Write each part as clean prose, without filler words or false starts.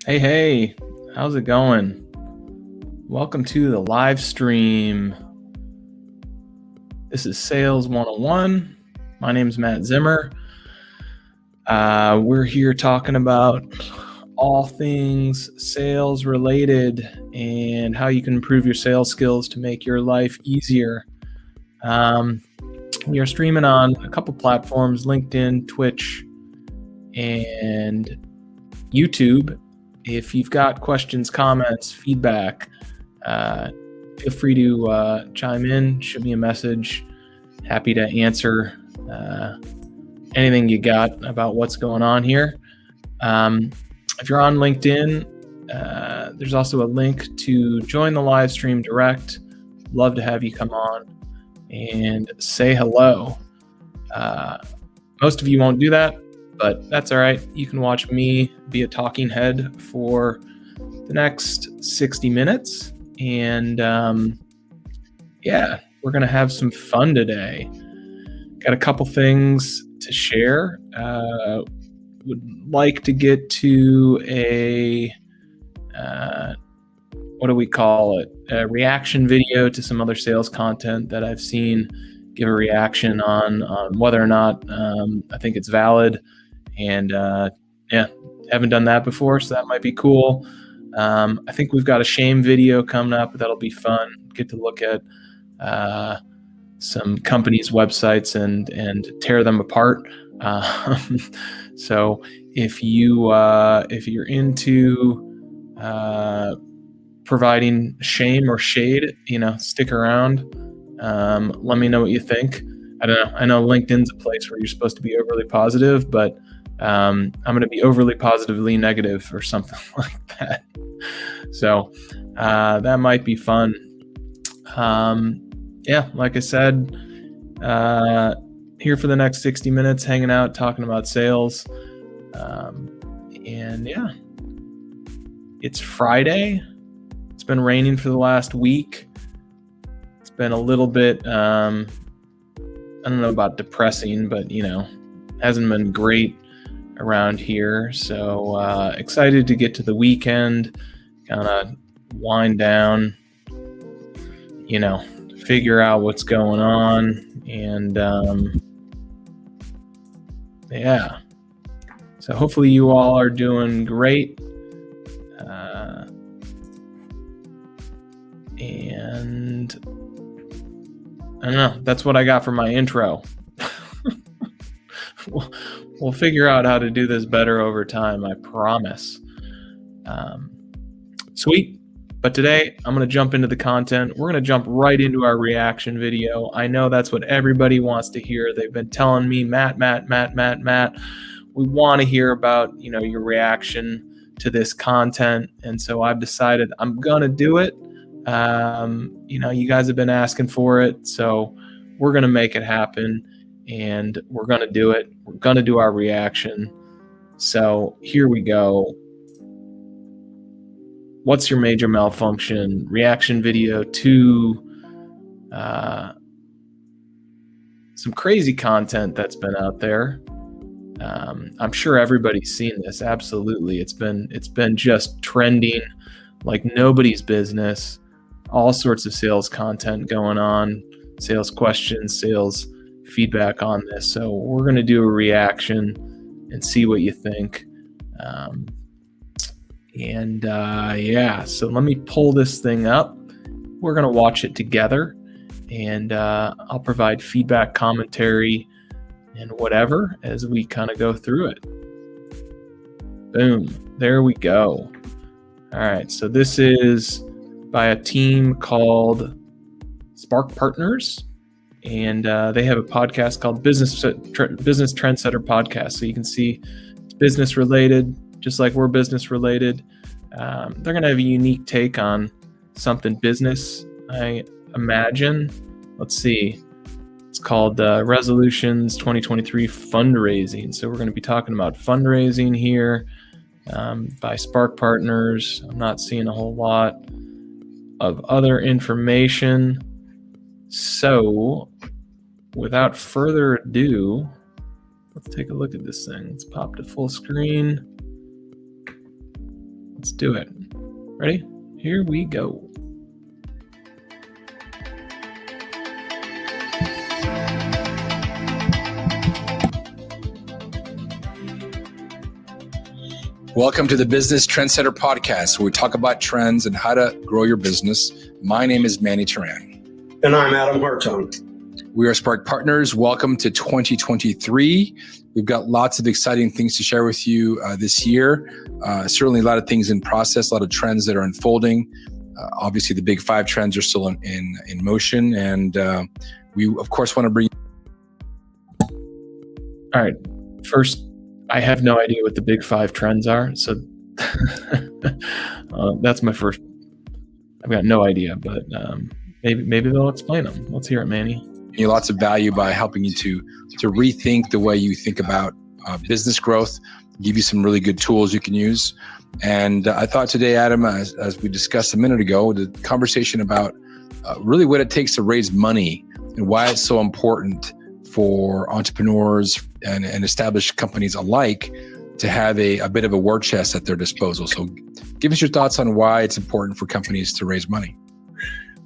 Hey, how's it going? Welcome to the live stream. This is Sales 101. My name is Matt Zimmer. We're here talking about all things sales related and how you can improve your sales skills to make your life easier. We are streaming on a couple platforms, LinkedIn, Twitch, and YouTube. If you've got questions, comments, feedback, feel free to chime in, shoot me a message. Happy to answer anything you got about what's going on here. If you're on LinkedIn, there's also a link to join the live stream direct. Love to have you come on and say hello. Most of you won't do that, but that's all right. You can watch me be a talking head for the next 60 minutes. And we're going to have some fun today. Got a couple things to share. Would like to get to a, what do we call it? A reaction video to some other sales content that I've seen. Give a reaction on whether or not I think it's valid. And haven't done that before, so that might be cool. I think we've got a shame video coming up. That'll be fun. Get to look at some companies' websites and tear them apart. So if you're into providing shame or shade, stick around. Let me know what you think. I don't know. I know LinkedIn's a place where you're supposed to be overly positive, but I'm going to be overly positively negative or something like that. So that might be fun. Like I said, here for the next 60 minutes, hanging out, talking about sales. It's Friday. It's been raining for the last week. It's been a little bit, I don't know about depressing, but, hasn't been great around here. So excited to get to the weekend, kind of wind down, figure out what's going on. And so hopefully you all are doing great. And I don't know, that's what I got for my intro. We'll figure out how to do this better over time, I promise. Sweet. But today, I'm going to jump into the content. We're going to jump right into our reaction video. I know that's what everybody wants to hear. They've been telling me, Matt, we want to hear about, your reaction to this content. And so I've decided I'm going to do it. You guys have been asking for it. So we're going to make it happen. And we're going to do it. We're going to do our reaction. So here we go. What's your major malfunction? Reaction video to some crazy content that's been out there. I'm sure everybody's seen this. Absolutely. It's been just trending like nobody's business. All sorts of sales content going on, sales questions, sales feedback on this. So we're going to do a reaction and see what you think. So let me pull this thing up. We're going to watch it together, and I'll provide feedback, commentary, and whatever as we kind of go through it. Boom. There we go. All right. So this is by a team called Spark Partners. And they have a podcast called Business Trendsetter Podcast. So you can see it's business related, just like we're business related. They're going to have a unique take on something business, I imagine. Let's see. It's called Resolutions 2023 Fundraising. So we're going to be talking about fundraising here by Spark Partners. I'm not seeing a whole lot of other information. So, without further ado, let's take a look at this thing. Let's pop to full screen. Let's do it. Ready? Here we go. Welcome to the Business Trendsetter Podcast, where we talk about trends and how to grow your business. My name is Manny Turan. And I'm Adam Hartone. We are Spark Partners. Welcome to 2023. We've got lots of exciting things to share with you this year. Certainly a lot of things in process, a lot of trends that are unfolding. Obviously, the big 5 trends are still in motion. And we, of course, want to bring... All right. First, I have no idea what the big 5 trends are. So that's my first. I've got no idea, but maybe they'll explain them. Let's hear it, Manny. Lots of value by helping you to rethink the way you think about business growth, give you some really good tools you can use. And I thought today, Adam, as we discussed a minute ago, the conversation about really what it takes to raise money and why it's so important for entrepreneurs and established companies alike to have a bit of a war chest at their disposal. So give us your thoughts on why it's important for companies to raise money.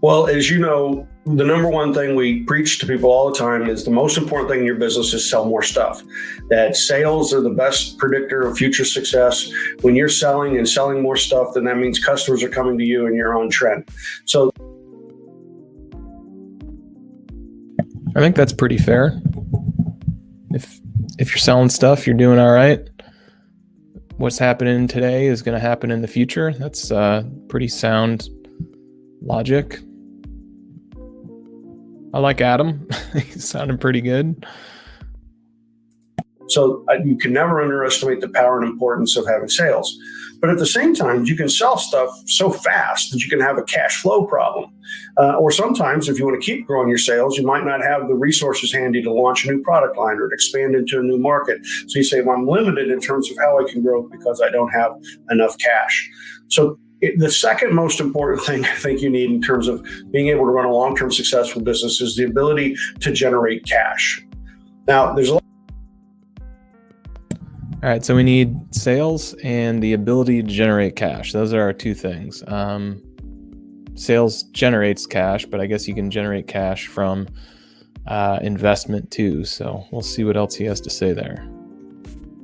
Well, as you know, the number one thing we preach to people all the time is the most important thing in your business is sell more stuff. That sales are the best predictor of future success. When you're selling and selling more stuff, then that means customers are coming to you and you're on trend. So I think that's pretty fair. If you're selling stuff, you're doing all right. What's happening today is going to happen in the future. That's pretty sound logic. I like Adam. He's sounding pretty good. So you can never underestimate the power and importance of having sales. But at the same time, you can sell stuff so fast that you can have a cash flow problem. Or sometimes if you want to keep growing your sales, you might not have the resources handy to launch a new product line or to expand into a new market. So you say, well, I'm limited in terms of how I can grow because I don't have enough cash. So the second most important thing I think you need in terms of being able to run a long-term successful business is the ability to generate cash. Now, there's a lot. All right, so we need sales and the ability to generate cash. Those are our 2 things. Sales generates cash, but I guess you can generate cash from investment too. So we'll see what else he has to say there.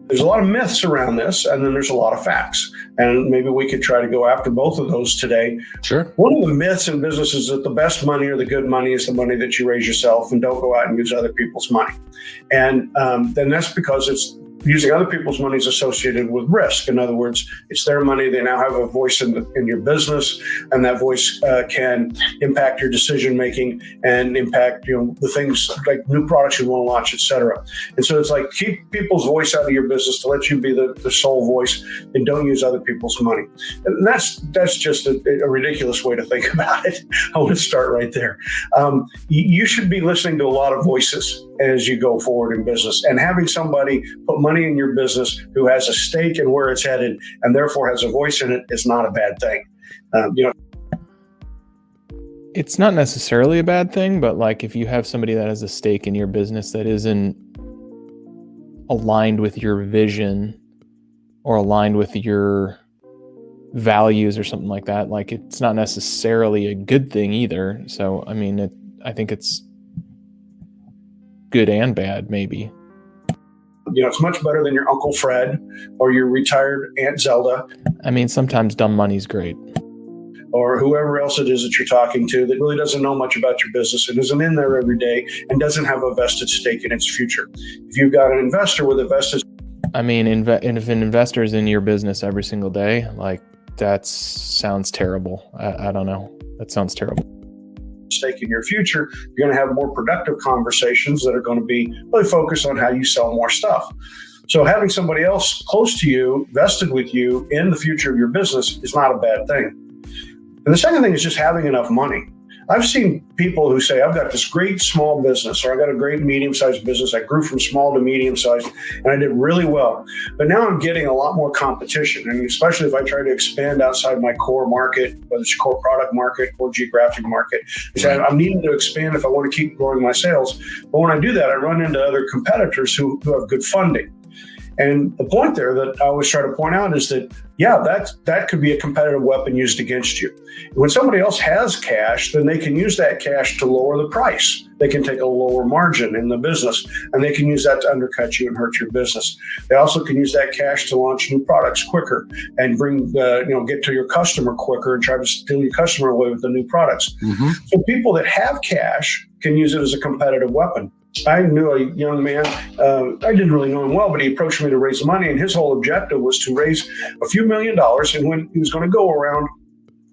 There's a lot of myths around this, and then there's a lot of facts. And maybe we could try to go after both of those today. Sure. One of the myths in business is that the best money or the good money is the money that you raise yourself, and don't go out and use other people's money. And then that's because it's using other people's money is associated with risk. In other words, it's their money. They now have a voice in your business, and that voice can impact your decision making and impact the things like new products you want to launch, et cetera. And so it's like keep people's voice out of your business to let you be the sole voice, and don't use other people's money. And that's just a ridiculous way to think about it. I want to start right there. You should be listening to a lot of voices as you go forward in business, and having somebody put money in your business who has a stake in where it's headed and therefore has a voice in it is not a bad thing. It's not necessarily a bad thing, but like if you have somebody that has a stake in your business that isn't aligned with your vision or aligned with your values or something like that, like it's not necessarily a good thing either. So, I mean, I think it's good and bad, maybe. It's much better than your Uncle Fred or your retired Aunt Zelda. I mean, sometimes dumb money's great. Or whoever else it is that you're talking to that really doesn't know much about your business and isn't in there every day and doesn't have a vested stake in its future. If you've got an investor with a vested... I mean, if an investor is in your business every single day, like that sounds terrible. I don't know. That sounds terrible. Stake in your future, you're going to have more productive conversations that are going to be really focused on how you sell more stuff. So having somebody else close to you, vested with you in the future of your business is not a bad thing. And the second thing is just having enough money. I've seen people who say, I've got this great small business, or I got a great medium-sized business. I grew from small to medium-sized, and I did really well. But now I'm getting a lot more competition, and especially if I try to expand outside my core market, whether it's core product market or geographic market. So I'm needing to expand if I want to keep growing my sales. But when I do that, I run into other competitors who have good funding. And the point there that I always try to point out is that, yeah, that could be a competitive weapon used against you. When somebody else has cash, then they can use that cash to lower the price. They can take a lower margin in the business, and they can use that to undercut you and hurt your business. They also can use that cash to launch new products quicker and get to your customer quicker and try to steal your customer away with the new products. Mm-hmm. So people that have cash can use it as a competitive weapon. I knew a young man, I didn't really know him well, but he approached me to raise money, and his whole objective was to raise a few $1 million. And when he was going to go around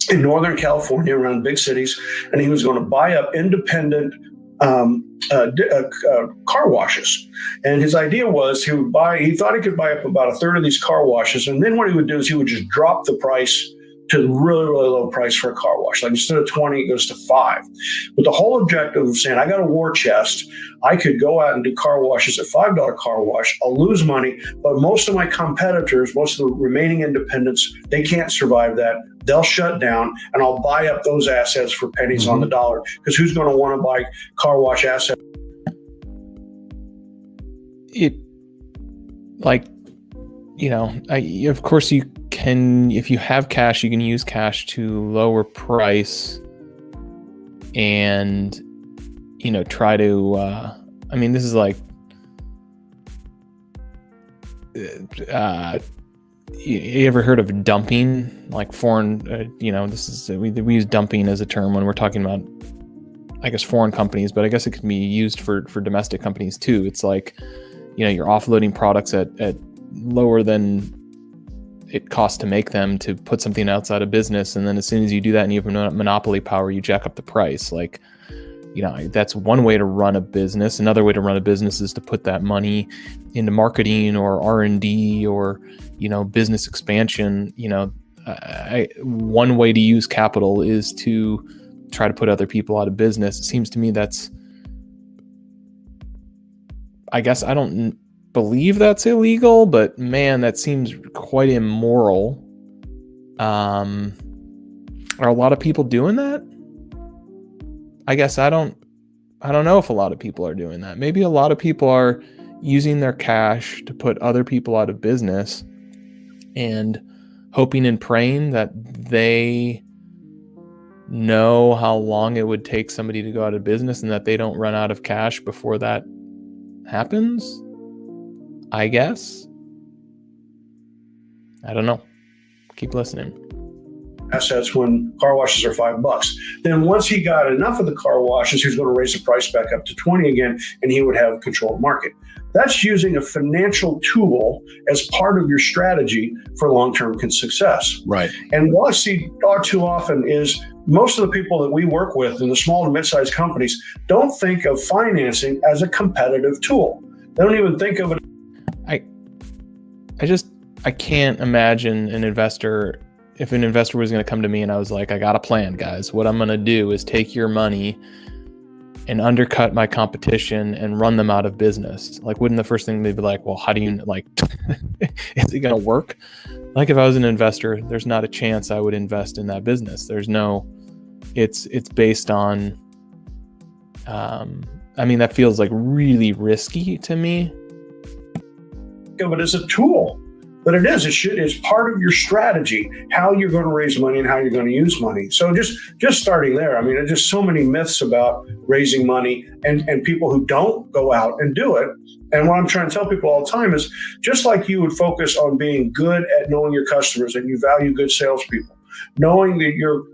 in Northern California, around big cities, and he was going to buy up independent car washes. And his idea was he thought he could buy up about a third of these car washes. And then what he would do is he would just drop the price to the really, really low price for a car wash. Like instead of 20, it goes to 5. But the whole objective of saying, I got a war chest, I could go out and do car washes at $5 car wash, I'll lose money, but most of my competitors, most of the remaining independents, they can't survive that. They'll shut down, and I'll buy up those assets for pennies on the dollar. Because who's going to want to buy car wash assets? Of course you can, if you have cash, you can use cash to lower price and, try to, this is like, you ever heard of dumping, like foreign, we use dumping as a term when we're talking about, I guess, foreign companies, but I guess it could be used for domestic companies too. It's like, you're offloading products at lower than it costs to make them to put something outside of business. And then as soon as you do that and you have monopoly power, you jack up the price. Like, that's one way to run a business. Another way to run a business is to put that money into marketing or R&D or, business expansion. One way to use capital is to try to put other people out of business. It seems to me I guess I don't believe that's illegal, but man, that seems quite immoral. Are a lot of people doing that? I guess I don't know if a lot of people are doing that. Maybe a lot of people are using their cash to put other people out of business and hoping and praying that they know how long it would take somebody to go out of business and that they don't run out of cash before that happens. I guess. I don't know. Keep listening. Assets when car washes are $5. Then once he got enough of the car washes, he was going to raise the price back up to 20 again, and he would have control of market. That's using a financial tool as part of your strategy for long-term success. Right. And what I see all too often is most of the people that we work with in the small and mid-sized companies don't think of financing as a competitive tool. They don't even think of it. I can't imagine an investor. If an investor was going to come to me and I was like, I got a plan, guys. What I'm going to do is take your money and undercut my competition and run them out of business. Like, wouldn't the first thing they'd be like, well, how do you, like, is it going to work? Like, if I was an investor, there's not a chance I would invest in that business. There's no, it's based on, that feels like really risky to me. Of it as a tool. But it's part of your strategy, how you're going to raise money and how you're going to use money. So just starting there, there's just so many myths about raising money and people who don't go out and do it. And what I'm trying to tell people all the time is, just like you would focus on being good at knowing your customers and you value good salespeople, knowing that your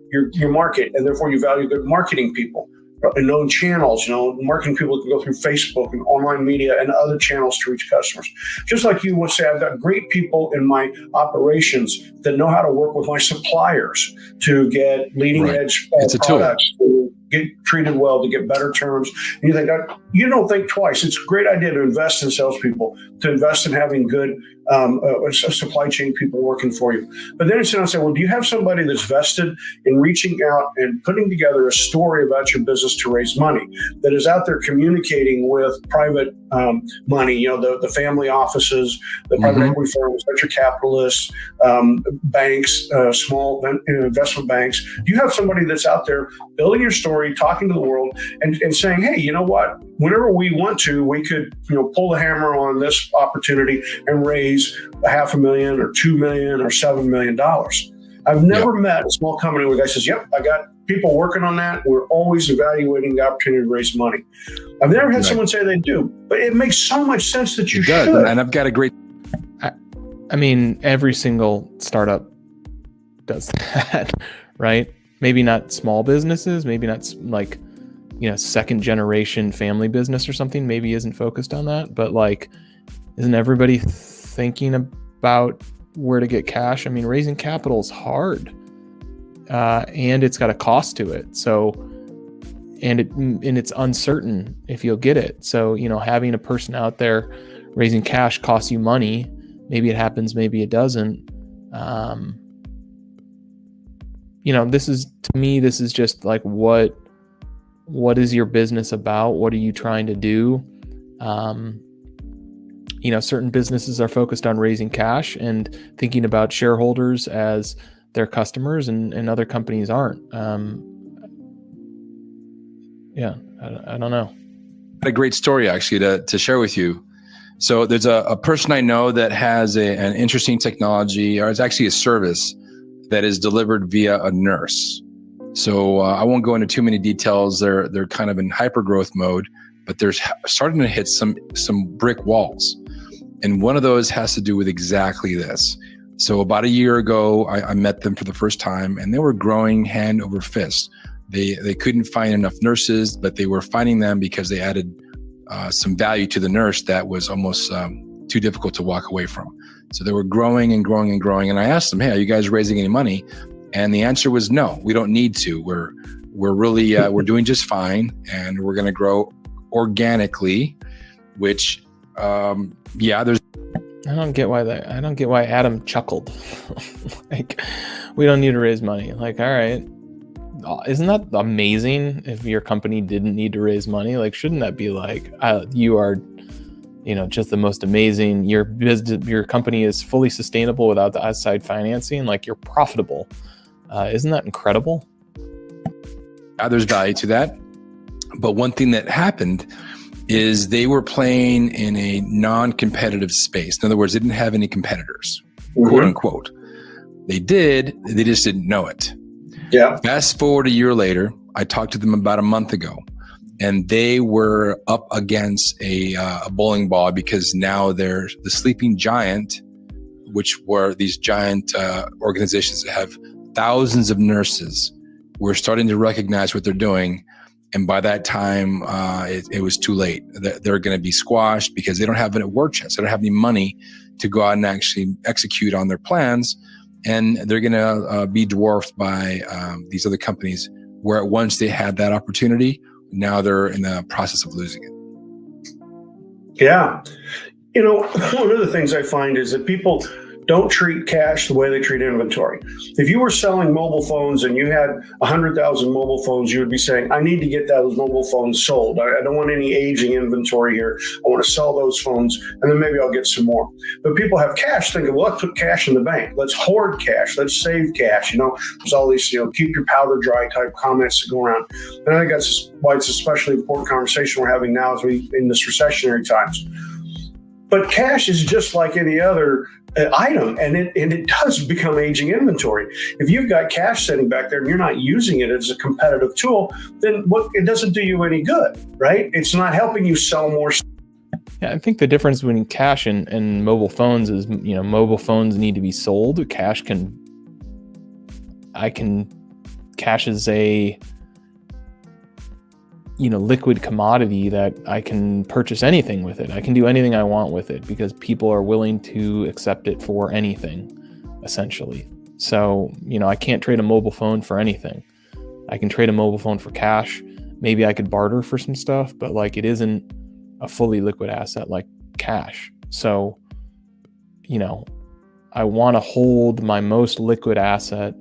market, and therefore you value good marketing people, and known channels, marketing people can go through Facebook and online media and other channels to reach customers. Just like you would say, I've got great people in my operations that know how to work with my suppliers to get leading edge products, to get treated well, to get better terms. And you think, you don't think twice. It's a great idea to invest in salespeople, to invest in having good supply chain people working for you. But then it's going to say, well, do you have somebody that's vested in reaching out and putting together a story about your business to raise money, that is out there communicating with private money, the family offices, the private equity firms, venture capitalists, banks, small investment banks? Do you have somebody that's out there building your story, talking to the world, and saying, hey, you know what? Whenever we want to, we could pull the hammer on this opportunity and raise $500,000 or $2 million or $7 million. I've never met a small company where the guy says, yep, I got people working on that. We're always evaluating the opportunity to raise money. I've never had someone say they do, but it makes so much sense that you should. And I've got a great... I mean, every single startup does that, right? Maybe not small businesses, maybe not like, second generation family business or something, maybe isn't focused on that, but like, isn't everybody thinking about where to get cash? I mean, raising capital is hard, and it's got a cost to it. So, and it's uncertain if you'll get it. So, having a person out there raising cash costs you money. Maybe it happens, maybe it doesn't. This is just like, what is your business about? What are you trying to do? Certain businesses are focused on raising cash and thinking about shareholders as their customers, and other companies aren't. I don't know. A great story actually to share with you. So there's a person I know that has an interesting technology, or it's actually a service that is delivered via a nurse. So I won't go into too many details. They're kind of in hyper growth mode, but they're starting to hit some brick walls. And one of those has to do with exactly this. So about a year ago, I met them for the first time, and they were growing hand over fist. They couldn't find enough nurses, but they were finding them because they added some value to the nurse that was almost too difficult to walk away from. So they were growing and growing and growing. And I asked them, hey, are you guys raising any money? And the answer was no, we don't need to. We're really, we're doing just fine. And we're going to grow organically, which, there's. I don't get why Adam chuckled. Like, we don't need to raise money. Like, all right. Isn't that amazing if your company didn't need to raise money? Like, shouldn't that be like, you are, just the most amazing, your company is fully sustainable without the outside financing, like you're profitable. Isn't that incredible? There's value to that. But one thing that happened is they were playing in a non-competitive space. In other words, they didn't have any competitors, quote unquote. They did, they just didn't know it. Yeah. Fast forward a year later, I talked to them about a month ago, and they were up against a bowling ball, because now they're the sleeping giant, which were these giant organizations that have thousands of nurses, were starting to recognize what they're doing. And by that time, it was too late. They're going to be squashed because they don't have a war chest. They don't have any money to go out and actually execute on their plans. And they're going to be dwarfed by these other companies, where once they had that opportunity, now they're in the process of losing it. Yeah. One of the things I find is that people don't treat cash the way they treat inventory. If you were selling mobile phones and you had 100,000 mobile phones, you would be saying, I need to get those mobile phones sold. I don't want any aging inventory here. I want to sell those phones, and then maybe I'll get some more. But people have cash thinking, well, let's put cash in the bank. Let's hoard cash. Let's save cash. There's all these, keep your powder dry type comments that go around. And I think that's why it's especially important conversation we're having now as we in this recessionary times. But cash is just like any other item, and it does become aging inventory. If you've got cash sitting back there and you're not using it as a competitive tool, then it doesn't do you any good, right? It's not helping you sell more. Yeah, I think the difference between cash and mobile phones is, mobile phones need to be sold. Cash is a liquid commodity that I can purchase anything with it. I can do anything I want with it because people are willing to accept it for anything, essentially. So, I can't trade a mobile phone for anything. I can trade a mobile phone for cash. Maybe I could barter for some stuff, but it isn't a fully liquid asset like cash. So, I want to hold my most liquid asset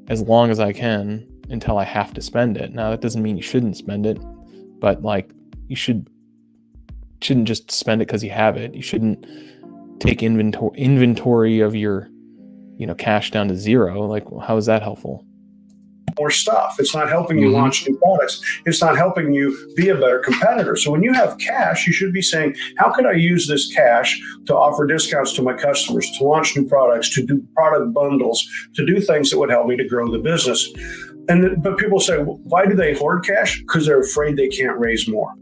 as long as I can until I have to spend it. Now, that doesn't mean you shouldn't spend it, but like you shouldn't just spend it because you have it. You shouldn't take inventory of your, cash down to zero. Like, how is that helpful? More stuff. It's not helping you launch new products. It's not helping you be a better competitor. So when you have cash, you should be saying, how can I use this cash to offer discounts to my customers, to launch new products, to do product bundles, to do things that would help me to grow the business? But people say, well, why do they hoard cash? Because they're afraid they can't raise more.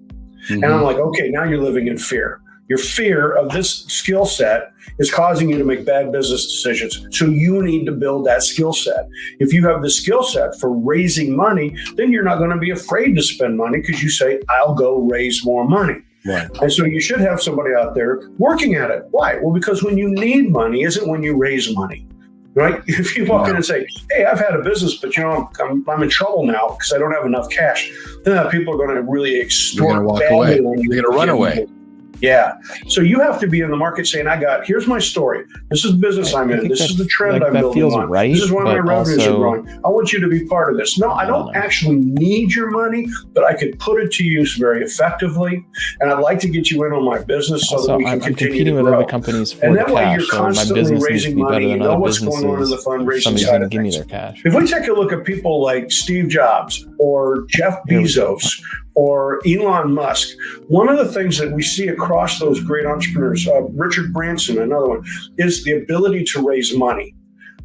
And I'm like, okay, now you're living in fear. Your fear of this skill set is causing you to make bad business decisions. So you need to build that skill set. If you have the skill set for raising money, then you're not going to be afraid to spend money because you say, I'll go raise more money. Right. And so you should have somebody out there working at it. Why? Well, because when you need money isn't when you raise money. Right? If you walk in and say, hey, I've had a business, but I'm in trouble now because I don't have enough cash, then people are going to really extort. They're going to walk away. They're going to run away. Yeah. So you have to be in the market saying, here's my story. This is the business I'm in. This is the trend I'm building on. Right, this is why my revenues are growing. I want you to be part of this. No, I don't actually need your money, but I could put it to use very effectively. And I'd like to get you in on my business so that we can continue to grow. With other companies for and the that cash, way you're constantly raising money. You know what's going on in the fundraising side of give me things. their cash. If we take a look at people like Steve Jobs or Jeff Bezos, or Elon Musk, one of the things that we see across those great entrepreneurs, Richard Branson, another one, is the ability to raise money.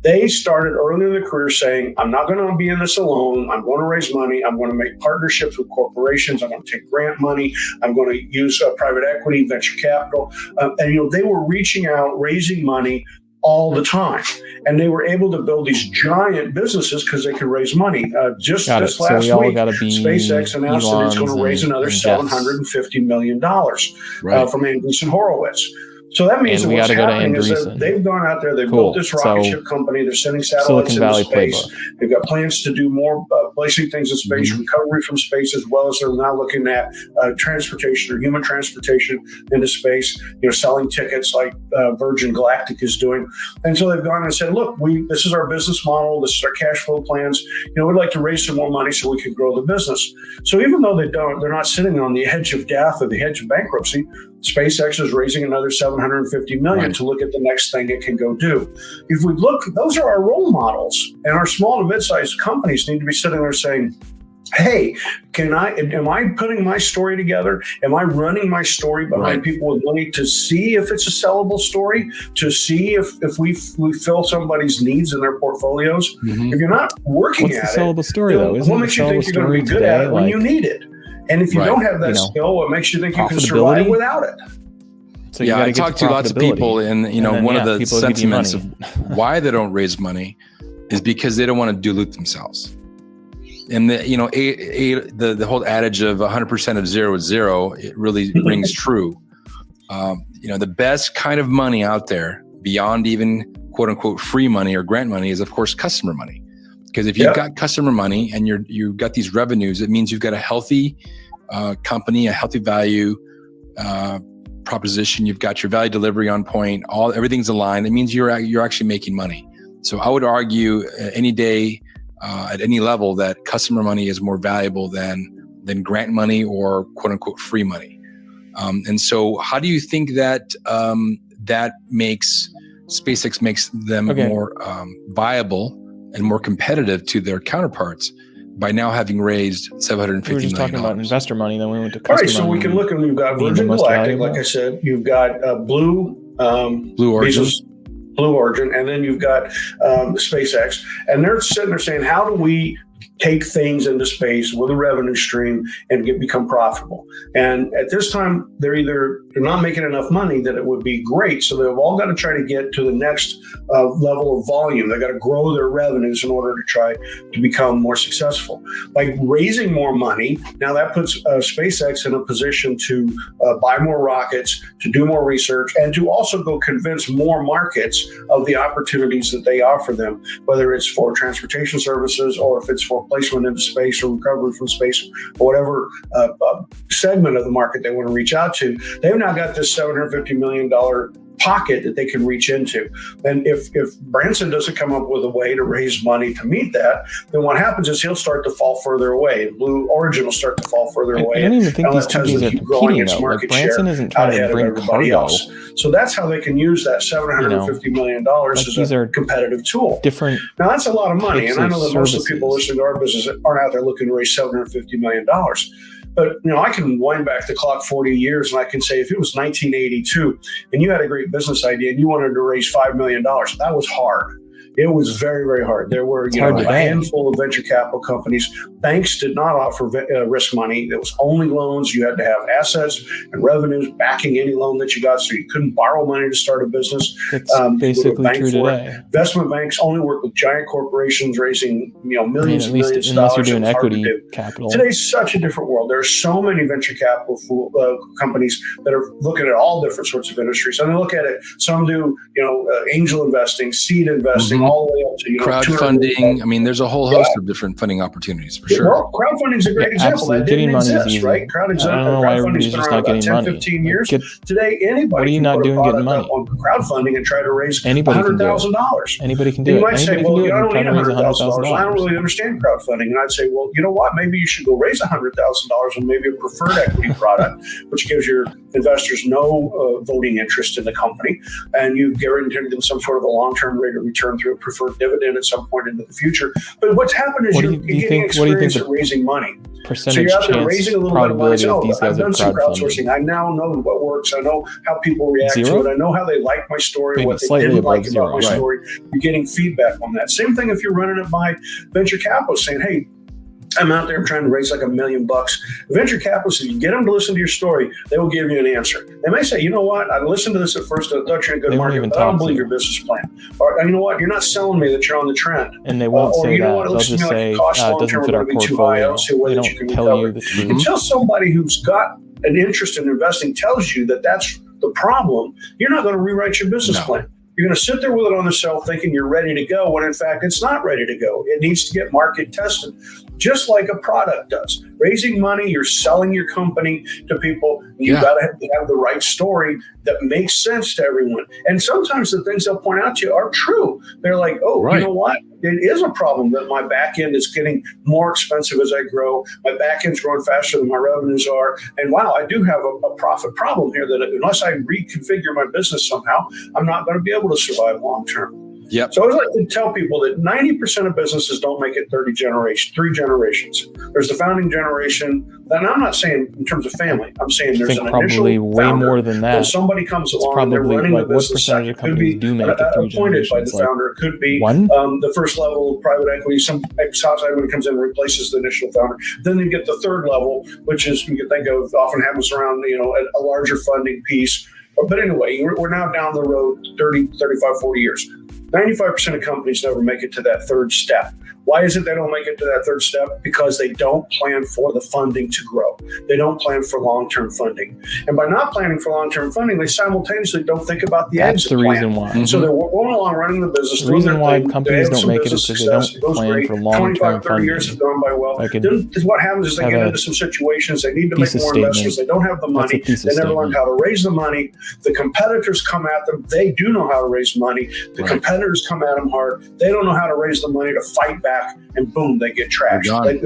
They started early in their career saying, I'm not going to be in this alone. I'm going to raise money. I'm going to make partnerships with corporations. I'm going to take grant money. I'm going to use private equity, venture capital. And they were reaching out, raising money all the time. And they were able to build these giant businesses because they could raise money. Just this last week, SpaceX announced that it's going to raise another $750 million from Andreessen Horowitz. So that means that what's happening is that they've gone out there, they've built this rocket ship company, they're sending satellites into space. They've got plans to do more placing things in space, recovery from space, as well as they're now looking at transportation or human transportation into space, selling tickets like Virgin Galactic is doing. And so they've gone and said, look, this is our business model, this is our cash flow plans. We'd like to raise some more money so we can grow the business. So even though they're not sitting on the edge of death or the edge of bankruptcy, SpaceX is raising another $750 million to look at the next thing it can go do. If we look, those are our role models, and our small to mid-sized companies need to be sitting there saying, hey, am I putting my story together? Am I running my story behind people with money to see if it's a sellable story, to see if we fill somebody's needs in their portfolios? If you're not working at it, what's the sellable story though? What makes you think you're going to be good at it when you need it? And if you don't have that skill, what makes you think you can survive without it? So I talked to lots of people, and one of the sentiments of why they don't raise money is because they don't want to dilute themselves. And the whole adage of 100% of zero is zero, it really rings true. The best kind of money out there, beyond even quote unquote free money or grant money, is of course customer money. Because if you've got customer money and you've got these revenues, it means you've got a healthy company, a healthy value proposition. You've got your value delivery on point. Everything's aligned. It means you're actually making money. So I would argue any day at any level that customer money is more valuable than grant money or quote unquote free money. And so how do you think that that makes SpaceX makes them more viable and more competitive to their counterparts by now having raised $750 million? We were just talking about investor money, then we went to customer money. All right, so we can look, and we've got Virgin Galactic, like I said, you've got Blue Origin, and then you've got SpaceX, and they're sitting there saying, how do we take things into space with a revenue stream and become profitable? And at this time, they're not making enough money that it would be great. So they've all got to try to get to the next level of volume. They've got to grow their revenues in order to try to become more successful. By raising more money, now that puts SpaceX in a position to buy more rockets, to do more research, and to also go convince more markets of the opportunities that they offer them, whether it's for transportation services or if it's for placement into space or recovery from space, or whatever segment of the market they want to reach out to. They've now got this $750 million pocket that they can reach into. And if Branson doesn't come up with a way to raise money to meet that, then what happens is he'll start to fall further away. Blue Origin will start to fall further away. I don't even think these companies are competing though. Like Branson isn't trying to bring cargo. So that's how they can use that $750 million as a competitive tool. Different. Now that's a lot of money, and I know that most of the people listening to our business aren't out there looking to raise $750 million. But I can wind back the clock 40 years, and I can say if it was 1982 and you had a great business idea and you wanted to raise $5 million, that was hard. It was very, very hard. There were a handful of venture capital companies. Banks did not offer risk money. It was only loans. You had to have assets and revenues backing any loan that you got, so you couldn't borrow money to start a business. That's basically true today. Investment banks only work with giant corporations raising millions and millions of dollars. Unless you're doing equity capital. Today's such a different world. There are so many venture capital companies that are looking at all different sorts of industries. And they look at it. Some do angel investing, seed investing, all the way up to crowdfunding. I mean, there's a whole host of different funding opportunities for sure. Well, crowdfunding is a great example. That getting money exist, is easy. right? Crowdfunding's been around about 10, 15 years. Today, anybody what are you not doing getting money on crowdfunding and try to raise $100,000. Anybody can do it. You might say, well, I don't need $100,000. I don't really understand crowdfunding. And I'd say, well, you know what? Maybe you should go raise $100,000 on maybe a preferred equity product, which gives your investors no voting interest in the company, and you guarantee them some sort of a long-term rate of return through a preferred dividend at some point into the future. But what's happened is you're getting experience at raising money. So you're out there raising a little bit of money. I've done some crowdsourcing. I now know what works. I know how people react to it. I know how they like my story, what they didn't like about my story. You're getting feedback on that. Same thing if you're running it by venture capital, saying, hey, I'm out there trying to raise like $1 million. Venture capitalists, if you get them to listen to your story, they will give you an answer. They may say, you know what, I listened to this at first, I thought you're in a good market, but I don't believe your business plan. Or, you know what, you're not selling me that you're on the trend. And they won't say that. They'll just say, it doesn't fit our portfolio. They don't tell you the truth. Until somebody who's got an interest in investing tells you that that's the problem, you're not going to rewrite your business plan. You're going to sit there with it on the shelf thinking you're ready to go, when in fact it's not ready to go. It needs to get market tested, just like a product does. Raising money, you're selling your company to people. You've got to have the right story that makes sense to everyone. And sometimes the things they'll point out to you are true. They're like, you know what? It is a problem that my back end is getting more expensive as I grow. My back end's growing faster than my revenues are. And wow, I do have a profit problem here that unless I reconfigure my business somehow, I'm not going to be able to survive long term. Yep. So I always like to tell people that 90% of businesses don't make it 3 generations. There's the founding generation. And I'm not saying in terms of family. I'm saying there's an initial probably way more than that. When somebody comes along and they're running the business. It could be appointed by the founder. It could be the first level of private equity. Some outside when it comes in replaces the initial founder. Then you get the third level, which is you can think of often happens around a larger funding piece. But anyway, we're now down the road 30, 35, 40 years. 95% of companies never make it to that third step. Why is it they don't make it to that third step? Because they don't plan for the funding to grow. They don't plan for long-term funding. And by not planning for long-term funding, they simultaneously don't think about the exit plan. That's the reason why. So they're going along running the business. The reason why companies don't make it is because they don't plan for long-term 25, 30 funding. years have gone by well. Then what happens is they get into some situations. They need to make more investments. They don't have the money. They never learned how to raise the money. The competitors come at them. They do know how to raise money. The competitors come at them hard. They don't know how to raise the money to fight back. And boom, they get trashed. They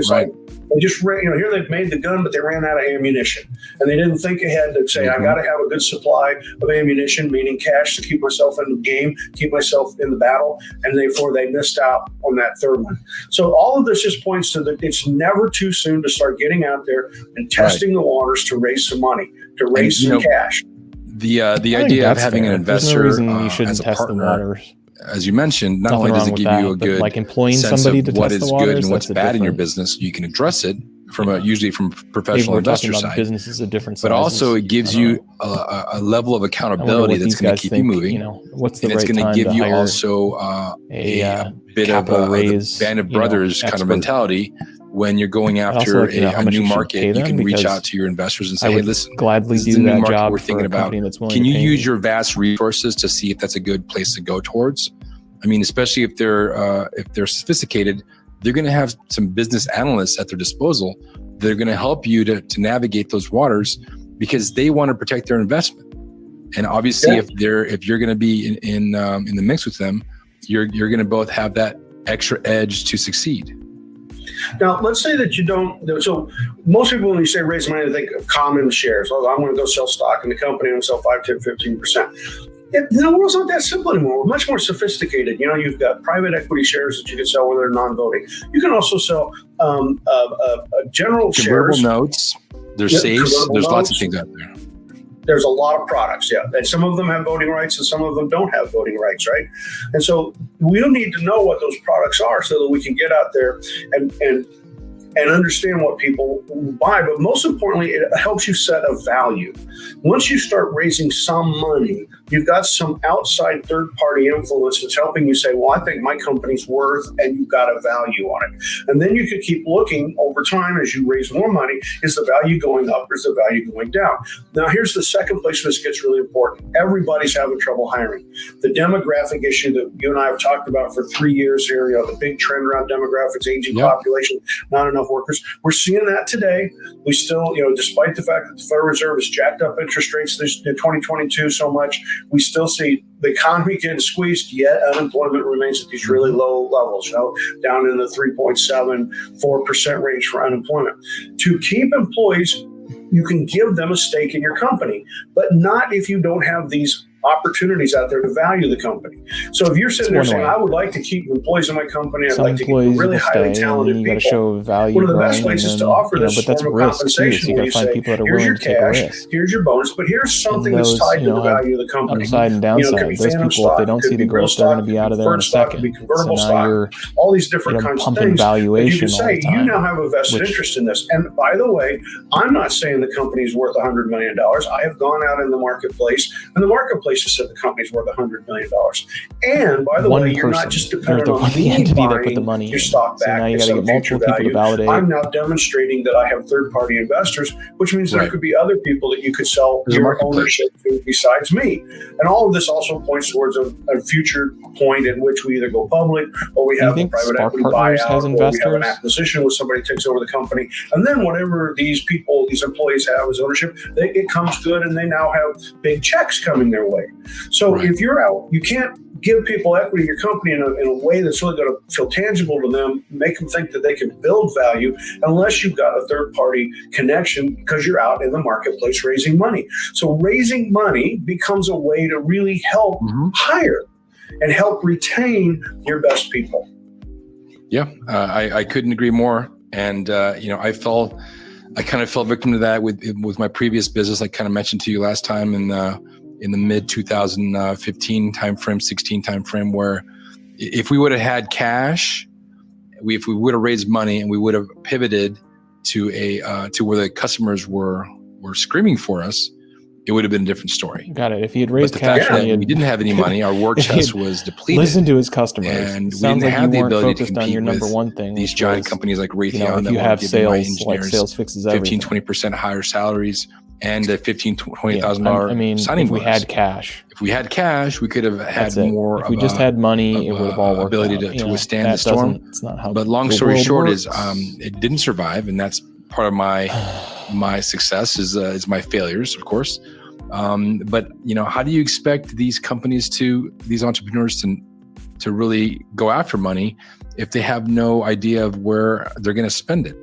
just here they've made the gun, but they ran out of ammunition, and they didn't think ahead to say, I got to have a good supply of ammunition, meaning cash to keep myself in the game, keep myself in the battle, and therefore they missed out on that third one. So all of this just points to that it's never too soon to start getting out there and testing the waters to raise some money, to raise some cash. The idea of having an investor you shouldn't as a test partner, the waters. as you mentioned, not only does it give you a good like employing sense somebody of to what test is the waters, good and what's that's bad in your business, you can address it from usually from professional investor side. Business is a different but also it gives you a level of accountability that's going to keep you moving. What's the and it's going to give you also a bit of a Band of Brothers kind of mentality. When you're going after a new market, you can reach out to your investors and say, hey, listen, gladly do that job we're thinking about. Can you use your vast resources to see if that's a good place to go towards? I mean, especially if they're sophisticated, they're going to have some business analysts at their disposal. They're going to help you to navigate those waters because they want to protect their investment. And obviously, if you're going to be in the mix with them, you're going to both have that extra edge to succeed. Now, let's say that you don't. So most people, when you say raise money, they think of common shares. Oh, I'm going to go sell stock in the company and sell 5, 10, 15%. The world's not that simple anymore. We're much more sophisticated. You've got private equity shares that you can sell where they're non-voting. You can also sell general convertible shares. Notes. There's safes. There's lots of things out there. There's a lot of products, and some of them have voting rights and some of them don't have voting rights, right? And so we'll need to know what those products are so that we can get out there and understand what people buy. But most importantly, it helps you set a value. Once you start raising some money, you've got some outside third-party influence that's helping you say, well, I think my company's worth, and you've got a value on it. And then you could keep looking over time as you raise more money. Is the value going up or is the value going down? Now, here's the second place where this gets really important. Everybody's having trouble hiring. The demographic issue that you and I have talked about for 3 years here, the big trend around demographics, aging population, not enough workers. We're seeing that today. We still, despite the fact that the Federal Reserve has jacked up interest rates this 2022 so much, we still see the economy getting squeezed, yet unemployment remains at these really low levels, down in the 3.74% range for unemployment. To keep employees, you can give them a stake in your company, but not if you don't have these opportunities out there to value the company. So if you're sitting there saying, I would like to keep employees in my company, I'd like to keep really highly talented people. You show value. One of the best places to offer this form of compensation where you say, here's your cash, here's your bonus, but here's something that's tied to the value of the company. Upside and downside. Those people, if they don't see the growth, they're going to be out of there in a second. Convertible stock, all these different kinds of things. You can say, you now have a vested interest in this. And by the way, I'm not saying the company's worth $100 million. I have gone out in the marketplace, and the marketplace has said the company's worth $100 million. And by the way, you're not just dependent on the entity that put the money your stock back. So now you got to get multiple people to validate. I'm now demonstrating that I have third-party investors, which means there could be other people that you could sell your ownership to besides me. And all of this also points towards a future point in which we either go public or we have a private equity buyout or we have an acquisition where somebody takes over the company. And then whatever these employees have as ownership, it comes good and they now have big checks coming their way. So if you're out, you can't give people equity in your company in a way that's really going to feel tangible to them, make them think that they can build value unless you've got a third-party connection because you're out in the marketplace raising money. So raising money becomes a way to really help hire and help retain your best people. Yeah, I couldn't agree more. And, I kind of fell victim to that with my previous business. I kind of mentioned to you last time in the mid 2015 timeframe, 16 timeframe, where if we would have had cash, if we would have raised money and we would have pivoted to to where the customers were screaming for us, it would have been a different story. Got it. If he had raised cash, we didn't have any money. Our war chest was depleted. Listen to his customers. And we didn't have the ability to compete on your number with one thing, these giant companies like Raytheon. If you have sales, like sales fixes everything. 15-20% higher salaries and a $15,000-$20,000 signing if we had cash. If we had cash, we could have had more. If we just had money, it would have all worked ability out. to withstand the storm. It's not how. But long story short is, it didn't survive, and that's part of my success is my failures, of course. But how do you expect these entrepreneurs to really go after money if they have no idea of where they're going to spend it?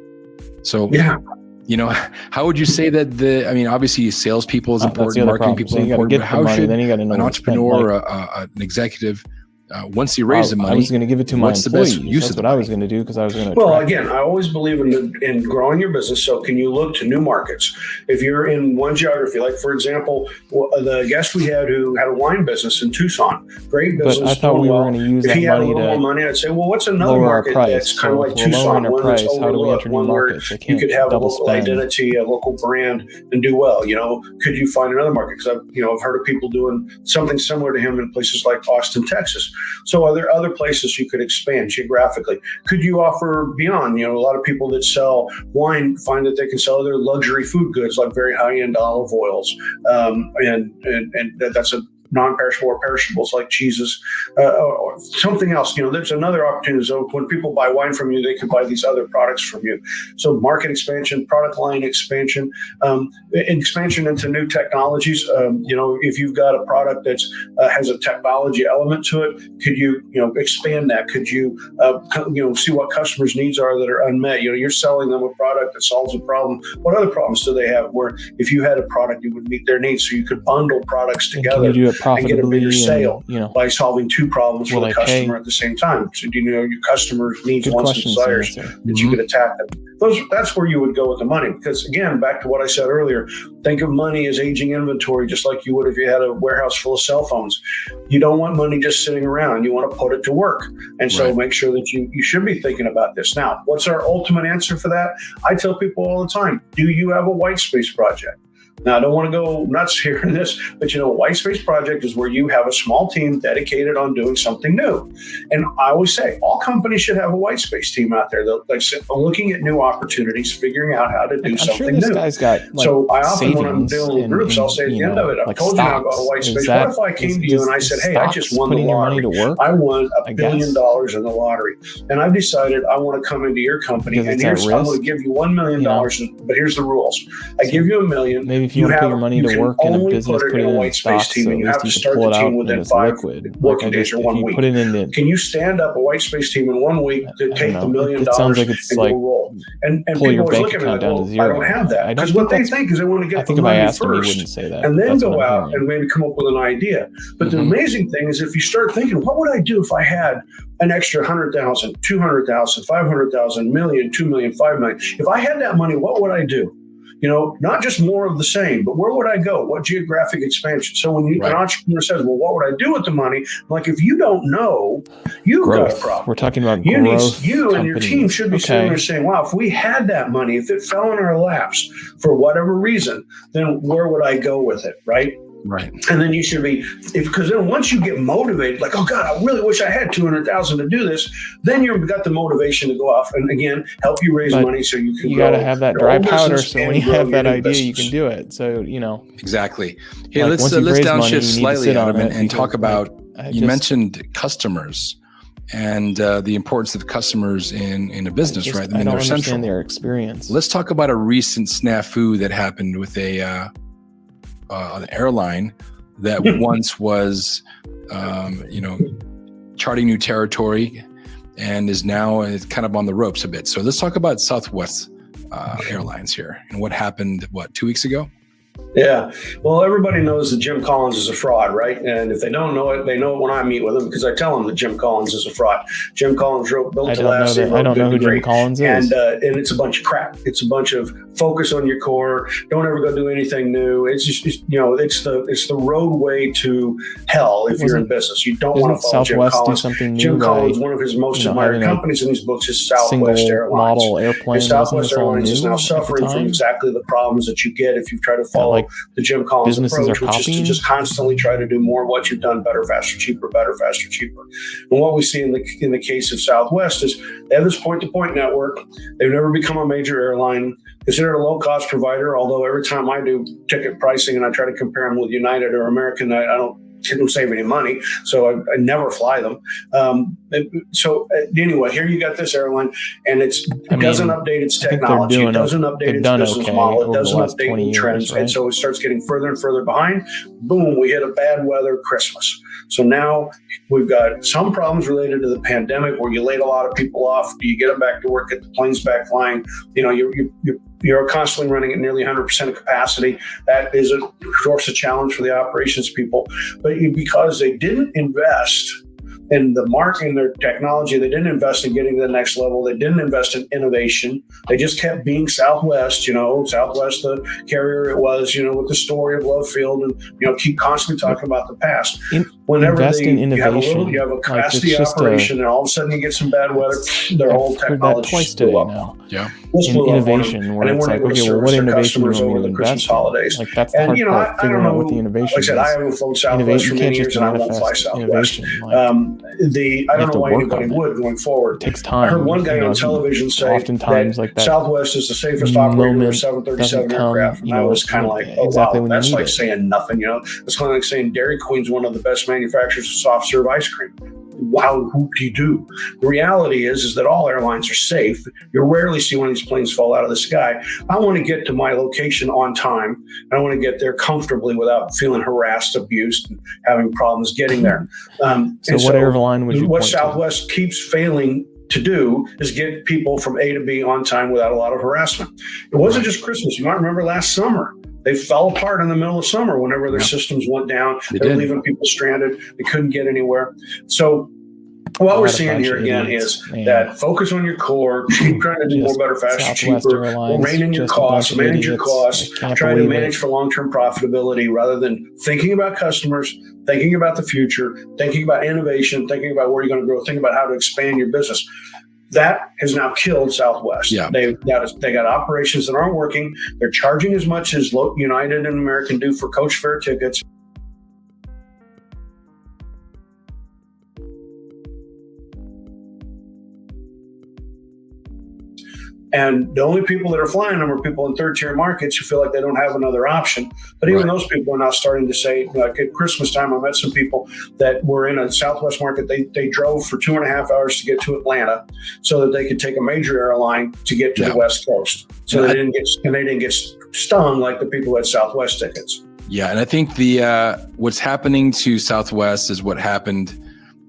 So how would you say that obviously salespeople is important, marketing people is important, but how should an entrepreneur, an executive, once he raises the money, I was going to give it to my employees. That's what I was going to do because I was going to. Well, again, I always believe in growing your business. So, can you look to new markets? If you're in one geography, like for example, the guest we had who had a wine business in Tucson, great business. But I thought we were going to use that money to. If he had a little more money, I'd say, well, what's another market that's kind of like Tucson, one that's overlooked, one where you could have a local identity, a local brand, and do well. Could you find another market? Because I've heard of people doing something similar to him in places like Austin, Texas. So are there other places you could expand geographically? Could you offer beyond? A lot of people that sell wine find that they can sell other luxury food goods like very high-end olive oils. And that's a non-perishable or perishables like cheeses or something else. There's another opportunity. So when people buy wine from you, they could buy these other products from you. So market expansion, product line expansion, expansion into new technologies. If you've got a product that has a technology element to it, could you expand that? Could you see what customers' needs are that are unmet? You're selling them a product that solves a problem. What other problems do they have? Where if you had a product, you would meet their needs. So you could bundle products together and get a bigger sale by solving two problems for the customer at the same time. So your customer's needs, wants, and desires that you could attack them. That's where you would go with the money. Because again, back to what I said earlier, think of money as aging inventory, just like you would if you had a warehouse full of cell phones. You don't want money just sitting around. You want to put it to work. And so make sure that you should be thinking about this. Now, what's our ultimate answer for that? I tell people all the time, do you have a white space project? Now, I don't want to go nuts here in this, but a white space project is where you have a small team dedicated on doing something new. And I always say all companies should have a white space team out there that looking at new opportunities, figuring out how to do something new. Guy's got, so I often, when I'm dealing with groups, I'll say at the end of it, I've told you now about a white space. What if I came to you and I said, hey, I just won the lottery. I won $1 billion in the lottery. And I've decided I want to come into your company and I'm going to give you $1 million. But here's the rules. I give you $1 million. Maybe if you want to put your money to work in a business, put it in a white space team, and you have to start the team within 5 working days or 1 week. Can you stand up a white space team in 1 week to take the $1 million and go roll? And people always look at me like, well, I don't have that. Because what they think is they want to get the money first and then go out and maybe come up with an idea. But the amazing thing is if you start thinking, what would I do if I had an extra 100,000, 200,000, 500,000, million, 2 million, 5 million? If I had that money, what would I do? Not just more of the same, but where would I go? What geographic expansion? So when an entrepreneur says, well, what would I do with the money? I'm like, if you don't know, you've got a problem. We're talking about growth. You and your team should be sitting there saying, wow, if we had that money, if it fell in our laps for whatever reason, then where would I go with it, right? Right. And then you should be, because then once you get motivated, like, oh God, I really wish I had 200,000 to do this. Then you've got the motivation to go off and again, help you raise money so you can. You got to have that dry powder. So when you have that idea, you can do it. So, Exactly. Hey, let's downshift slightly, Adam, and talk about, you mentioned customers and the importance of customers in a business, right? I don't understand their experience. Let's talk about a recent snafu that happened with an airline that once was, charting new territory and is now kind of on the ropes a bit. So let's talk about Southwest Airlines here and what happened, 2 weeks ago? Yeah. Well, everybody knows that Jim Collins is a fraud, right? And if they don't know it, they know it when I meet with them because I tell them that Jim Collins is a fraud. Jim Collins built to last. I don't know who Jim Collins is. And it's a bunch of crap. It's a bunch of focus on your core. Don't ever go do anything new. It's just it's the roadway to hell if you're in business. You don't want to follow Jim Collins. Jim Collins, one of his most admired companies in these books is Southwest Airlines. And Southwest Airlines is now suffering from exactly the problems that you get if you try to follow the Jim Collins approach, which is to just constantly try to do more of what you've done, better, faster, cheaper, better, faster, cheaper. And what we see in the case of Southwest is they have this point-to-point network. They've never become a major airline, considered a low-cost provider, although every time I do ticket pricing and I try to compare them with United or American, I don't save any money, so I never fly them. Anyway, here you got this airline, and it doesn't update its technology, it doesn't update its business model, it doesn't update trends, right? And so it starts getting further and further behind. Boom, we hit a bad weather Christmas. So now we've got some problems related to the pandemic where you laid a lot of people off. Do you get them back to work, get the planes back flying? You're constantly running at nearly 100% of capacity. That is, of course, a challenge for the operations people. But because they didn't invest in the marketing, their technology, they didn't invest in getting to the next level. They didn't invest in innovation. They just kept being Southwest, Southwest, the carrier it was, with the story of Love Field and, keep constantly talking about the past. Whenever invest in you have innovation. you have a Like, capacity it's just operation, and all of a sudden you get some bad weather, their whole I've heard that technology twice just blew today up. now. Yeah. Just In blew up on them, innovation, where and they it's weren't like, able to okay, well, service what their innovation do you customers want me over to the Christmas invest in? holidays. Like, that's the And hard you know, part, I don't figuring out know. what the Like innovation I said, is. I haven't flown Southwest Innovation, for you many can't years, just and I won't fly manifest Southwest. innovation. Like, I you don't have know to why work anybody on it. would going forward. It takes I time. heard one guy You know, on television say oftentimes, that like, that Southwest is the safest operator of moment 737 doesn't come, aircraft, and you I know, was kind of like, oh exactly wow, when you that's need like it. saying nothing. You know, it's kind of like saying Dairy Queen's one of the best manufacturers of soft serve ice cream. Wow, whoop-de-doo. The reality is that all airlines are safe. You rarely see one of these planes fall out of the sky. I want to get to my location on time. I want to get there comfortably without feeling harassed, abused, and having problems getting there. So what airline would you What point Southwest keeps failing to do is get people from A to B on time without a lot of harassment. It wasn't just Christmas. You might remember last summer. They fell apart in the middle of summer whenever their systems went down. They were leaving people stranded. They couldn't get anywhere. So what we're seeing here again is that focus on your core, keep trying to do more, better, faster, cheaper, rein in your costs, manage your costs, try to manage for long-term profitability rather than thinking about customers, thinking about the future, thinking about innovation, thinking about where you're going to grow, thinking about how to expand your business. That has now killed Southwest. Yeah. They got operations that aren't working. They're charging as much as United and American do for coach fare tickets. And the only people that are flying them are people in third-tier markets who feel like they don't have another option. But even those people are now starting to say, like at Christmas time, I met some people that were in a Southwest market. They drove for 2.5 hours to get to Atlanta so that they could take a major airline to get to the West Coast. So they didn't get stung like the people who had Southwest tickets. Yeah, and I think what's happening to Southwest is what happened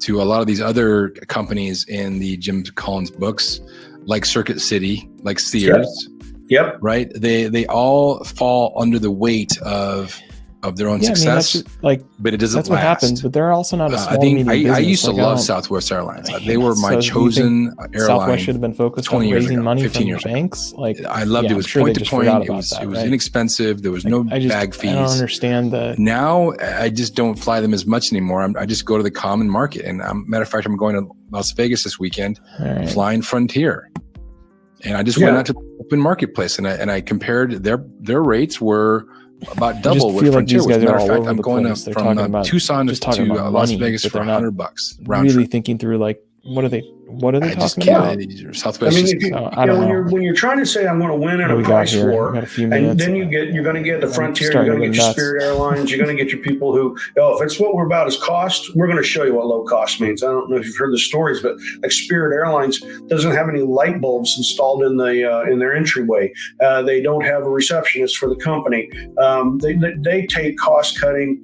to a lot of these other companies in the Jim Collins books, like Circuit City, like Sears. Yep. Right? They all fall under the weight of their own success. I mean, but it doesn't that's what last. happens. But they're also not a small medium I business. used to love Southwest Airlines. They were my chosen airline. Southwest should have been focused on raising money 15 from years banks. Like, I loved it. It was point to point. It was inexpensive. There was no bag fees. I don't understand Now I just don't fly them as much anymore. I just go to the common market. And matter of fact, I'm going to Las Vegas this weekend, flying Frontier. And I just went out to the open marketplace and I compared their rates were about double what Frontier was. Matter of fact, I'm going up from Tucson to Las Vegas for $100 round really trip. thinking through, like, what are they talking about? I Southwest. mean, when you're trying to say I'm going to win in a price war, and then you're going to get the Frontier, you're going to get your Spirit Airlines, you're going to get your people who, if it's what we're about is cost, we're going to show you what low cost means. I don't know if you've heard the stories, but like Spirit Airlines doesn't have any light bulbs installed in their entryway. They don't have a receptionist for the company. They take cost cutting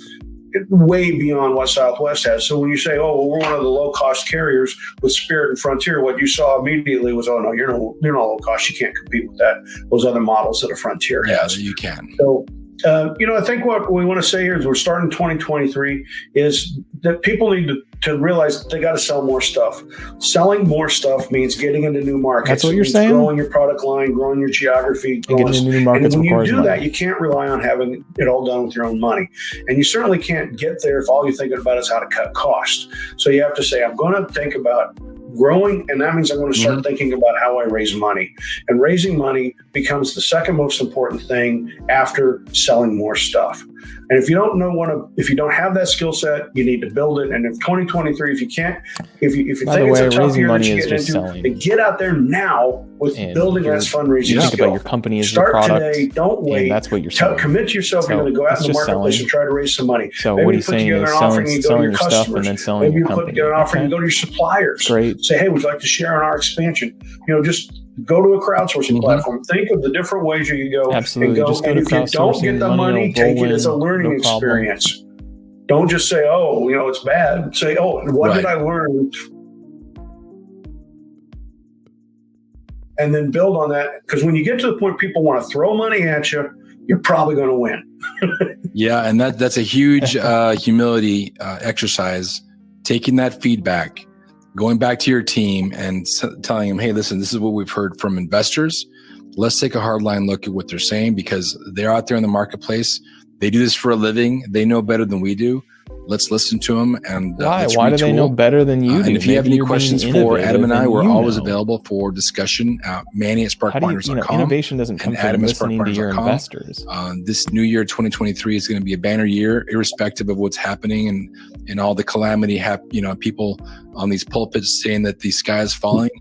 way beyond what Southwest has. So when you say, oh, well, we're one of the low-cost carriers with Spirit and Frontier, what you saw immediately was, oh, no, you're not low-cost. You can't compete with those other models that a Frontier has. Yeah, you can. So, I think what we want to say here is we're starting 2023 is that people need to realize that they got to sell more stuff. Selling more stuff means getting into new markets. That's what you're saying? Growing your product line, growing your geography. And getting into new markets. And when you do that, you can't rely on having it all done with your own money. And you certainly can't get there if all you're thinking about is how to cut costs. So you have to say, I'm going to think about growing, and that means I'm going to start thinking about how I raise money. And raising money becomes the second most important thing after selling more stuff. And if you don't have that skill set, you need to build it. And if 2023, if you think it's a tough year that you get into, then get out there now with building that fundraising skill. Think about your company as Start your product. Today, don't wait. That's what you're selling. Commit to yourself. You're going to go out in the marketplace and try to raise some money. So maybe what he's saying is selling your stuff and then selling maybe your you company. Maybe you put an offering and go to your suppliers. Great. Say, hey, would you like to share in our expansion? Just go to a crowdsourcing platform. Think of the different ways you can go. Absolutely. And go. And if you don't get the money, take it as a learning experience. Don't just say, oh, it's bad. Say, oh, what did I learn? And then build on that. Because when you get to the point people want to throw money at you, you're probably going to win. Yeah, and that's a huge humility exercise. Taking that feedback, going back to your team and telling them, hey, listen, this is what we've heard from investors. Let's take a hard line look at what they're saying because they're out there in the marketplace. They do this for a living. They know better than we do. Let's listen to them. And Why? let's Why do they know retool. better than you do? And if you have Maybe any you're being questions for innovative Adam and I, we're always know. available for discussion. Manny at How do you know, sparkpartners.com. innovation doesn't come and from Adam at listening to your sparkpartners.com. investors. This new year, 2023, is going to be a banner year, irrespective of what's happening and all the calamity. People on these pulpits saying that the sky is falling.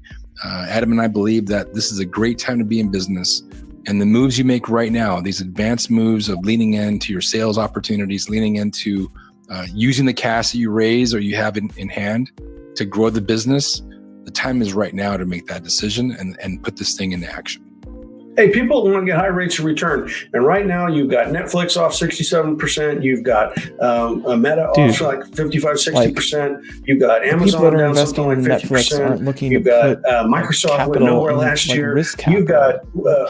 Adam and I believe that this is a great time to be in business. And the moves you make right now, these advanced moves of leaning into your sales opportunities, leaning into using the cash that you raise or you have in hand to grow the business, the time is right now to make that decision and put this thing into action. Hey, people want to get high rates of return. And right now you've got Netflix off 67%. You've got Meta off like 55, 60%. You've got Amazon down something like 50%. You've got Microsoft went nowhere last year. You've got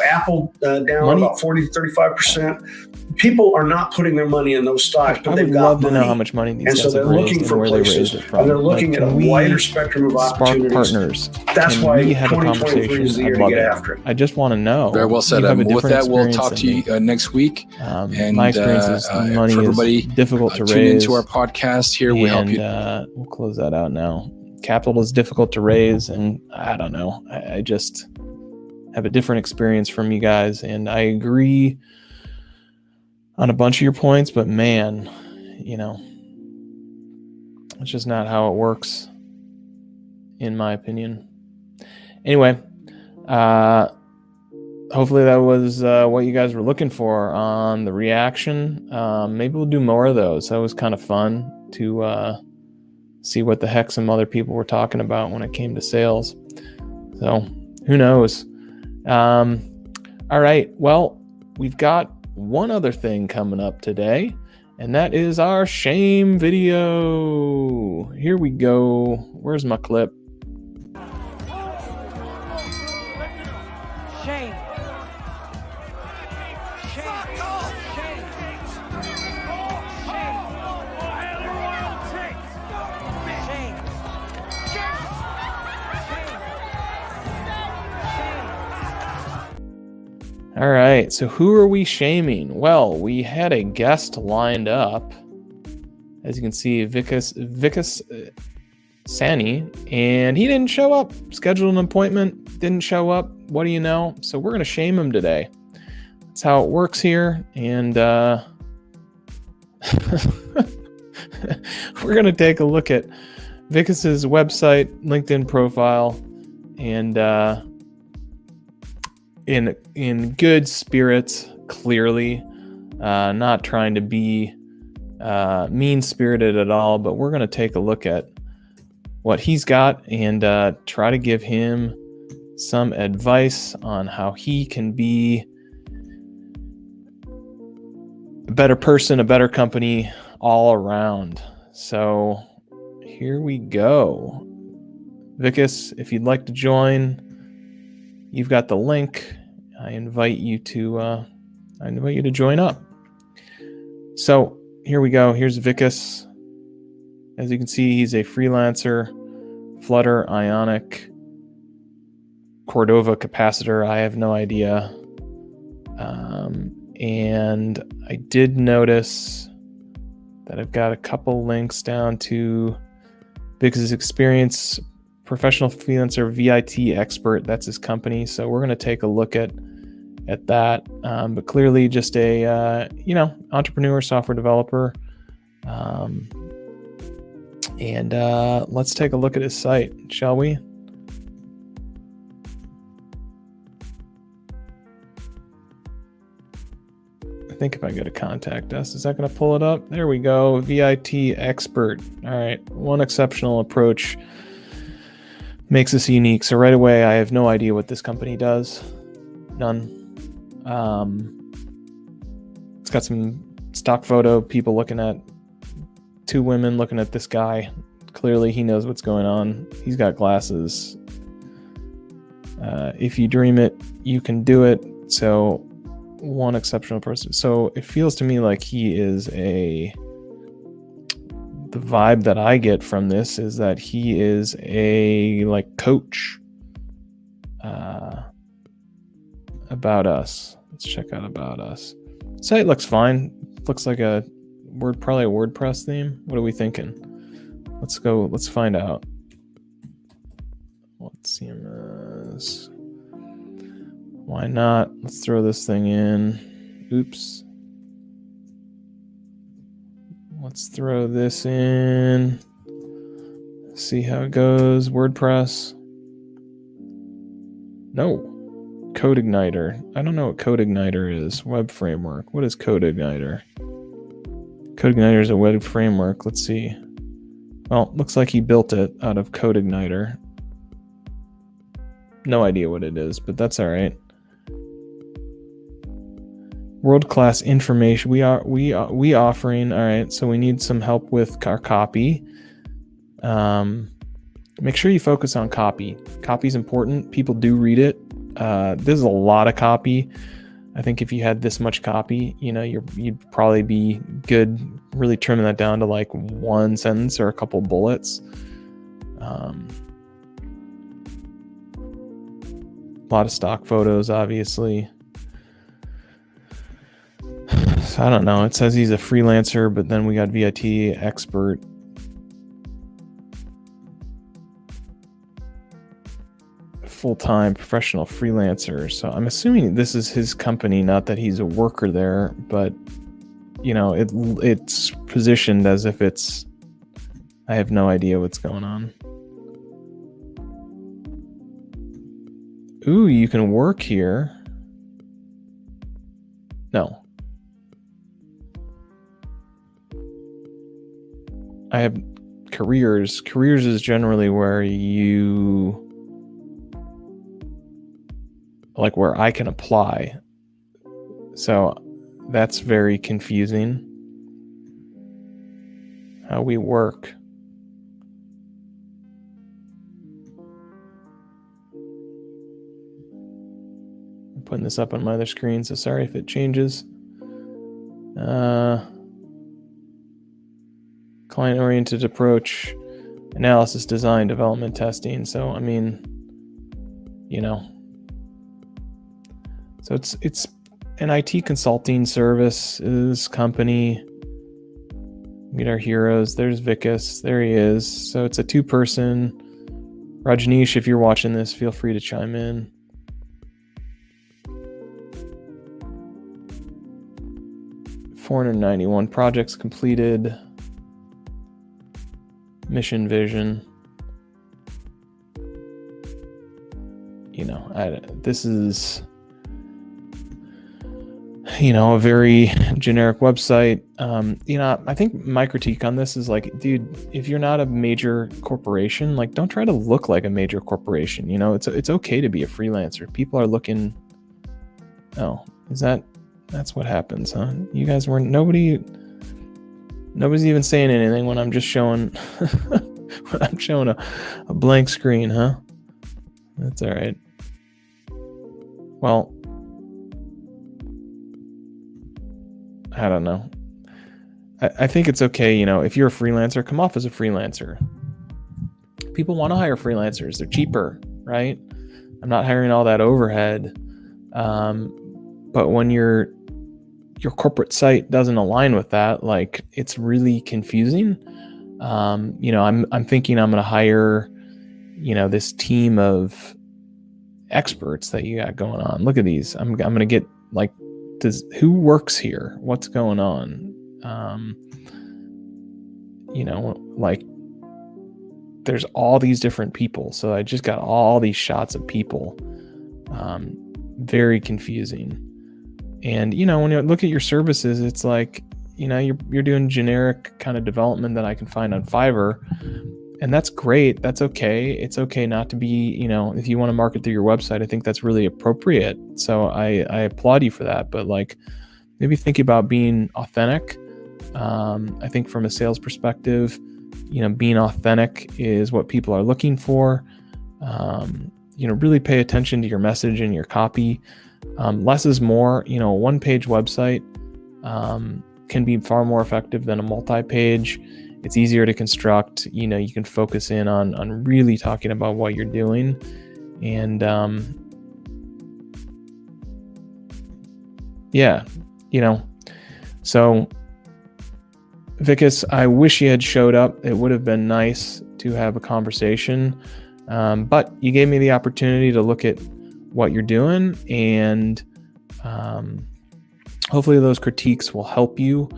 Apple down about 40 to 35%. People are not putting their money in those stocks, but they've got money. I would love to know how much money these guys have raised. And so they're looking for places, and they're looking at a wider spectrum of opportunities. Partners. That's why 2023 is the year to get after it. I just want to know. Very well said. With that, we'll talk to you next week. And my experience is money is difficult to raise. Tune into our podcast here. We'll help you. We'll close that out now. Capital is difficult to raise, and I don't know. I just have a different experience from you guys, and I agree on a bunch of your points, but man, it's just not how it works, in my opinion. Anyway, hopefully that was what you guys were looking for on the reaction. Maybe we'll do more of those. That was kind of fun to see what the heck some other people were talking about when it came to sales. So who knows? All right. Well, we've got one other thing coming up today, and that is our shame video. Here we go. Where's my clip? Shame. All right, so who are we shaming? Well, we had a guest lined up. As you can see, Vikas Saini, and he didn't show up. Scheduled an appointment, didn't show up. What do you know? So we're going to shame him today. That's how it works here. And we're going to take a look at Vikas's website, LinkedIn profile, and in good spirits, clearly, not trying to be mean-spirited at all, but we're going to take a look at what he's got and try to give him some advice on how he can be a better person, a better company all around. So here we go. Vikas, if you'd like to join, you've got the link. I invite you to join up. So here we go. Here's Vikas. As you can see, he's a freelancer, Flutter, Ionic, Cordova capacitor. I have no idea. And I did notice that I've got a couple links down to Vikas's experience, professional freelancer, VIT expert. That's his company. So we're going to take a look at that. But clearly just a, entrepreneur, software developer. And let's take a look at his site, shall we? I think if I go to contact us, is that going to pull it up? There we go. VIT expert. All right. One exceptional approach makes us unique. So right away, I have no idea what this company does. None. It's got some stock photo, people looking at, two women looking at this guy. Clearly, he knows what's going on. He's got glasses. If you dream it, you can do it. So one exceptional person. So it feels to me like he is the vibe that I get from this is that he is a coach. About Us. Let's check out About Us. Site looks fine. Looks like a probably a WordPress theme. What are we thinking? Let's find out. What CMS? Why not? Let's throw this thing in. Oops. Let's throw this in. See how it goes. WordPress. No. CodeIgniter. I don't know what CodeIgniter is. Web framework. What is CodeIgniter? CodeIgniter is a web framework. Let's see. Well, looks like he built it out of CodeIgniter. No idea what it is, but that's all right. World-class information. We offering. All right, so we need some help with our copy. Make sure you focus on copy. Copy is important. People do read it. This is a lot of copy. I think if you had this much copy, you'd probably be good really trimming that down to like one sentence or a couple bullets. A lot of stock photos, obviously. So I don't know. It says he's a freelancer, but then we got VIT expert. Full-time professional freelancer. So I'm assuming this is his company, not that he's a worker there, but it's positioned as if it's, I have no idea what's going on. Ooh, you can work here. No. I have careers. Careers is generally where where I can apply. So that's very confusing. How we work. I'm putting this up on my other screen, so sorry if it changes. Client-oriented approach, analysis, design, development, testing. So, I mean, so it's an IT consulting services company. Meet our heroes. There's Vikas. There he is. So it's a 2-person. Rajneesh, if you're watching this, feel free to chime in. $491 projects completed. Mission vision. This is a very generic website. I think my critique on this is like, dude, if you're not a major corporation, like, don't try to look like a major corporation. It's okay to be a freelancer. People are looking. Oh, that's what happens, huh? You guys weren't, nobody's even saying anything when I'm just showing, a blank screen, huh? That's all right. Well, I don't know. I think it's okay, if you're a freelancer, come off as a freelancer. People want to hire freelancers. They're cheaper, right? I'm not hiring all that overhead. But when your corporate site doesn't align with that, like, it's really confusing. I'm thinking I'm going to hire, this team of experts that you got going on. Look at these. I'm going to get like, who works here? What's going on? There's all these different people. So I just got all these shots of people. Very confusing. And, when you look at your services, it's like, you're doing generic kind of development that I can find on Fiverr. And that's great. That's okay. It's okay not to be, if you want to market through your website, I think that's really appropriate. So I applaud you for that. But like, maybe think about being authentic. I think from a sales perspective, being authentic is what people are looking for. Really pay attention to your message and your copy. Less is more. A one-page website can be far more effective than a multi-page. It's easier to construct. You can focus in on really talking about what you're doing. And so Vikas, I wish you had showed up. It would have been nice to have a conversation, but you gave me the opportunity to look at what you're doing, and hopefully those critiques will help you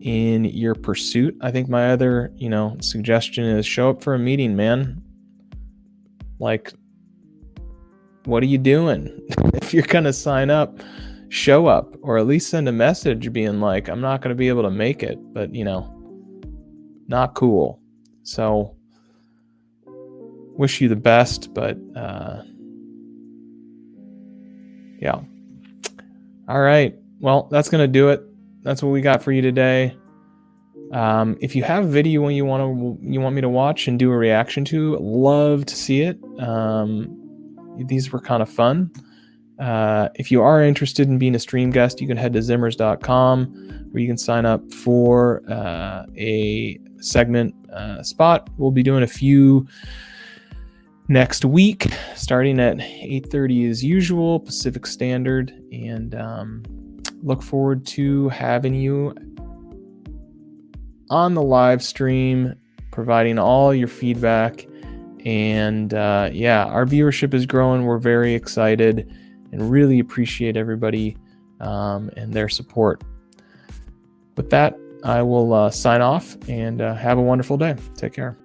in your pursuit. I think my other, suggestion is show up for a meeting, man. Like, what are you doing? If you're going to sign up, show up, or at least send a message being like, I'm not going to be able to make it, but not cool. So wish you the best, but yeah. All right. Well, that's going to do it. That's what we got for you today. If you have a video you want me to watch and do a reaction to, love to see it. These were kind of fun. If you are interested in being a stream guest, you can head to zimmers.com, where you can sign up for a segment spot. We'll be doing a few next week, starting at 8:30 as usual, Pacific Standard, and look forward to having you on the live stream, providing all your feedback. And our viewership is growing. We're very excited and really appreciate everybody and their support. With that, I will sign off and have a wonderful day. Take care.